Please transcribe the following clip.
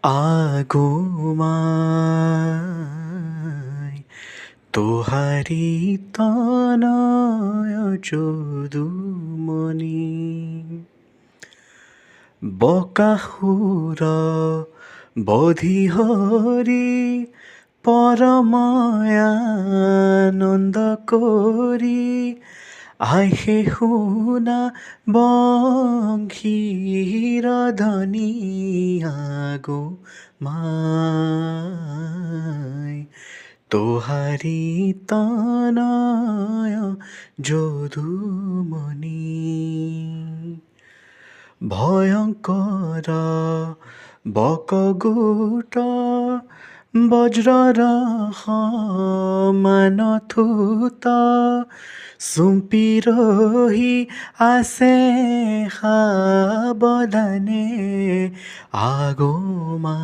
আগোমাই তোহারি তনয় যদুমণি বকাসুর বধিহরি পরমায়ানন্দ করি আহে শুনা বংশীৰ ধ্বনি আগো মাই তোহারি তনয় যদুমণি ভয়ঙ্কর বকগুট বজ্রর সমান থুত চুম্পি ৰহি আছে সাৱধানে আগোমা